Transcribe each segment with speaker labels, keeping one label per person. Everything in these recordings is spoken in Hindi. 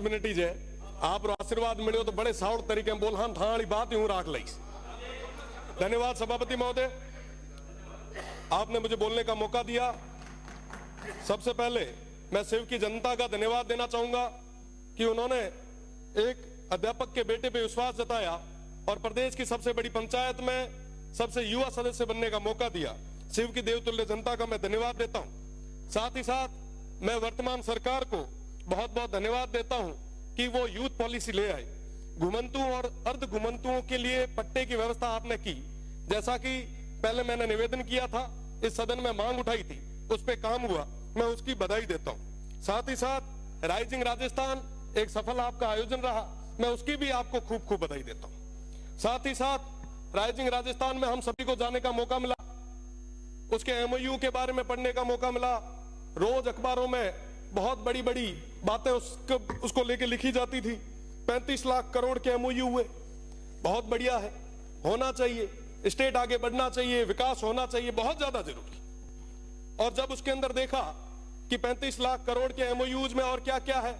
Speaker 1: मिनट ही है आप आशीर्वाद मिले तो बड़े साउट तरीके में बोल हाँ थाली बात यूं राख ली। धन्यवाद सभापति महोदय, आपने मुझे बोलने का मौका दिया। सबसे पहले मैं शिव की जनता का धन्यवाद देना चाहूंगा कि उन्होंने एक अध्यापक के बेटे पे विश्वास जताया और प्रदेश की सबसे बड़ी पंचायत में सबसे युवा सदस्य बनने का मौका दिया। शिव की देवतुल्य जनता का मैं धन्यवाद देता हूं। साथ ही साथ मैं वर्तमान सरकार को बहुत बहुत धन्यवाद देता हूं कि वो यूथ पॉलिसी ले आए। घुमंतुओं और अर्ध घुमंतुओं के लिए पट्टे की व्यवस्था आपने की, जैसा कि पहले मैंने निवेदन किया था, इस सदन में मांग उठाई थी, उस पे काम हुआ, मैं उसकी बधाई देता हूं। साथ ही साथ राइजिंग राजस्थान एक सफल आपका आयोजन रहा, मैं उसकी भी आपको खूब खूब बधाई देता हूं। साथ ही साथ राइजिंग राजस्थान में हम सभी को जाने का मौका मिला, उसके एमओयू के बारे में पढ़ने का मौका मिला। रोज अखबारों में बहुत बड़ी बड़ी बातें उसको लेके लिखी जाती थी। 35 लाख करोड़ के एमओयू हुए, बहुत बढ़िया है, होना चाहिए, स्टेट आगे बढ़ना चाहिए, विकास होना चाहिए, बहुत ज्यादा जरूरी। और जब उसके अंदर देखा कि 35 लाख करोड़ के एमओयूज में और क्या क्या है,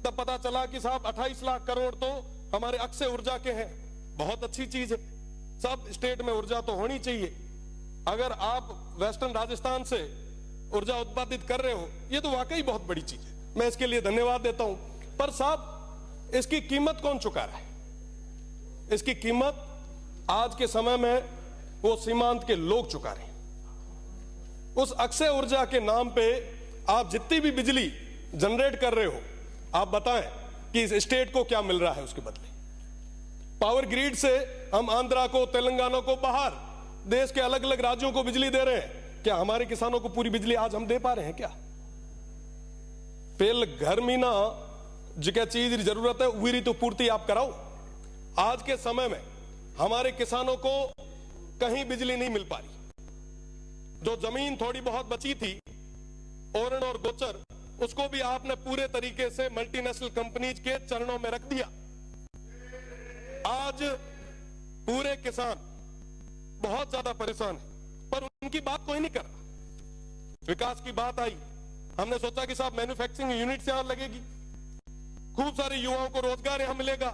Speaker 1: तब पता चला कि साहब 28 लाख करोड़ तो हमारे अक्षय ऊर्जा के हैं। बहुत अच्छी चीज है, सब स्टेट में ऊर्जा तो होनी चाहिए। अगर आप वेस्टर्न राजस्थान से ऊर्जा उत्पादित कर रहे हो, ये तो वाकई बहुत बड़ी चीज है, मैं इसके लिए धन्यवाद देता हूं। पर साहब इसकी कीमत कौन चुका रहा है? इसकी कीमत आज के समय में वो सीमांत के लोग चुका रहे हैं। उस अक्षय ऊर्जा के नाम पे आप जितनी भी बिजली जनरेट कर रहे हो, आप बताएं कि इस स्टेट को क्या मिल रहा है उसके बदले। पावर ग्रिड से हम आंध्रा को, तेलंगाना को, बाहर देश के अलग अलग राज्यों को बिजली दे रहे हैं। क्या हमारे किसानों को पूरी बिजली आज हम दे पा रहे हैं क्या? पेल घर में ना जिका चीज की जरूरत है वही तो पूर्ति आप कराओ। आज के समय में हमारे किसानों को कहीं बिजली नहीं मिल पा रही। जो जमीन थोड़ी बहुत बची थी ओरण और गोचर, उसको भी आपने पूरे तरीके से मल्टीनेशनल कंपनीज के चरणों में रख दिया। आज पूरे किसान बहुत ज्यादा परेशान है, पर उनकी बात कोई नहीं कर रहा। विकास की बात आई, हमने सोचा कि साहब मैन्युफैक्चरिंग यूनिट यहां लगेगी, खूब सारे युवाओं को रोजगार यहां मिलेगा।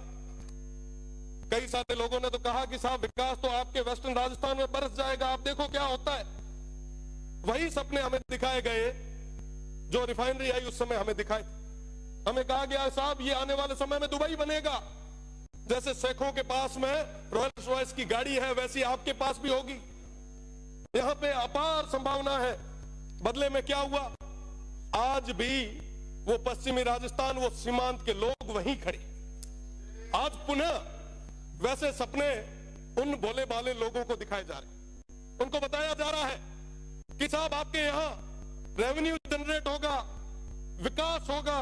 Speaker 1: कई सारे लोगों ने तो कहा कि साहब विकास तो आपके वेस्टर्न राजस्थान में बरस जाएगा, आप देखो क्या होता है। वही सपने हमें दिखाए गए जो रिफाइनरी आई उस समय हमें दिखाए थे। हमें कहा गया साहब ये आने वाले समय में दुबई बनेगा, जैसे शेखों के पास में रॉयल्स रॉयस की गाड़ी है वैसी आपके पास भी होगी। यहां पे अपार संभावना है। बदले में क्या हुआ? आज भी वो पश्चिमी राजस्थान, वो सीमांत के लोग वहीं खड़े। आज पुनः वैसे सपने उन भोले भाले लोगों को दिखाए जा रहे, उनको बताया जा रहा है कि साहब आपके यहां रेवेन्यू जनरेट होगा, विकास होगा।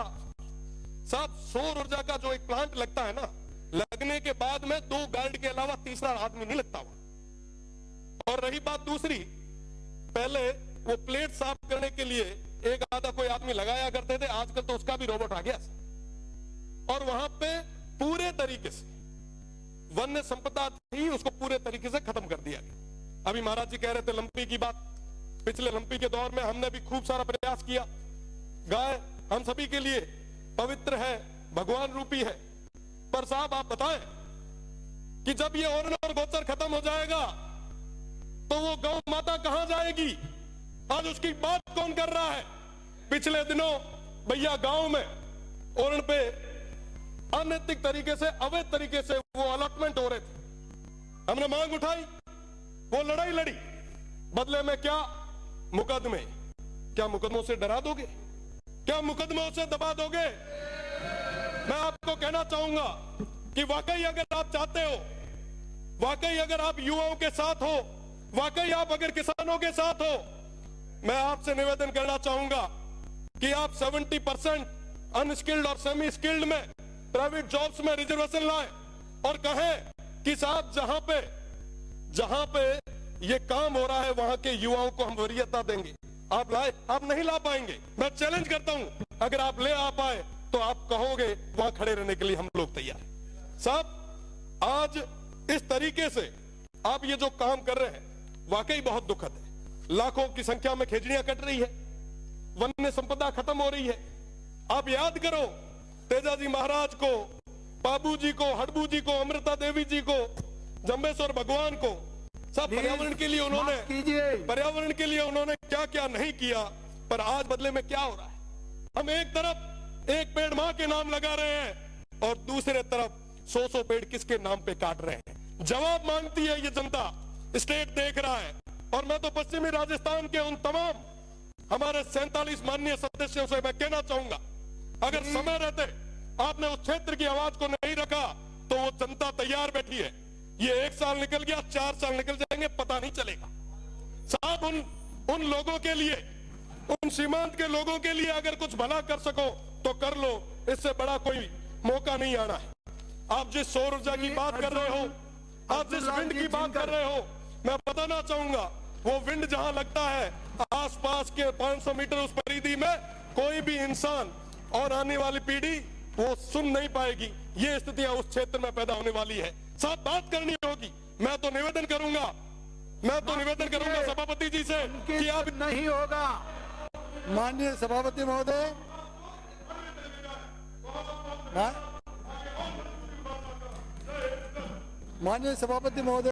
Speaker 1: साहब सौर ऊर्जा का जो एक प्लांट लगता है ना, लगने के बाद में 2 गार्ड के अलावा तीसरा आदमी नहीं लगता हुआ। और रही बात दूसरी, पहले वो प्लेट साफ करने के लिए एक आधा कोई आदमी लगाया करते थे, आजकल तो उसका भी रोबोट आ गया। और वहां पे पूरे तरीके से वन्य संपदा थी, उसको पूरे तरीके से खत्म कर दिया गया। अभी महाराज जी कह रहे थे लंपी की बात, पिछले लंपी के दौर में हमने भी खूब सारा प्रयास किया। गाय हम सभी के लिए पवित्र है, भगवान रूपी है। पर साहब आप बताएं कि जब ये ओरण और गोचर खत्म हो जाएगा तो वो गौ माता कहां जाएगी? आज उसकी बात कौन कर रहा है? पिछले दिनों भैया गांव में ओरण पे अनैतिक तरीके से, अवैध तरीके से वो अलॉटमेंट हो रहे थे। हमने मांग उठाई, वो लड़ाई लड़ी, बदले में क्या? मुकदमे। क्या मुकदमों से डरा दोगे? क्या मुकदमों से दबा दोगे? मैं आपको कहना चाहूंगा कि वाकई अगर आप चाहते हो, वाकई अगर आप युवाओं के साथ हो, वाकई आप अगर किसानों के साथ हो, मैं आपसे निवेदन करना चाहूंगा कि आप 70% अनस्किल्ड और सेमी स्किल्ड में प्राइवेट जॉब्स में रिजर्वेशन लाएं और कहें कि साहब जहां पे ये काम हो रहा है वहां के युवाओं को हम वरीयता देंगे। आप लाए? आप नहीं ला पाएंगे। मैं चैलेंज करता हूं, अगर आप ले आ पाए तो आप कहोगे वहां खड़े रहने के लिए हम लोग तैयार हैं। साहब आज इस तरीके से आप ये जो काम कर रहे हैं वाकई बहुत दुखद है। लाखों की संख्या में खेजड़ियां कट रही है, वन्य संपदा खत्म हो रही है। आप याद करो तेजाजी महाराज को, बाबू जी को, हड़बू जी को, अमृता देवी जी को, जम्बेश्वर भगवान को, सब पर्यावरण के लिए उन्होंने क्या क्या नहीं किया। पर आज बदले में क्या हो रहा है? हम एक तरफ एक पेड़ मां के नाम लगा रहे हैं और दूसरे तरफ 100 पेड़ किसके नाम पे काट रहे हैं। जवाब मांगती है ये जनता, स्टेट देख रहा है। और मैं तो पश्चिमी राजस्थान के उन तमाम हमारे 47 माननीय सदस्यों से मैं कहना चाहूंगा, अगर समय रहते आपने उस क्षेत्र की आवाज को नहीं रखा तो वो जनता तैयार बैठी है। ये 1 साल निकल गया, 4 साल निकल जाएंगे, पता नहीं चलेगा। साहब उन लोगों के लिए, उन सीमांत के लोगों के लिए अगर कुछ भला कर सको तो कर लो, इससे बड़ा कोई मौका नहीं आना है। आप जिस सौर ऊर्जा की बात कर रहे हो, आप जिस विंड की बात कर रहे हो, मैं बताना चाहूंगा वो विंड जहां लगता है आसपास के 500 मीटर उस परिधि में कोई भी इंसान और आने वाली पीढ़ी वो सुन नहीं पाएगी। ये स्थितियां उस क्षेत्र में पैदा होने वाली है। साथ बात करनी होगी। मैं तो निवेदन करूंगा सभापति जी से कि आप
Speaker 2: नहीं होगा।
Speaker 3: माननीय सभापति महोदय, माननीय सभापति महोदय।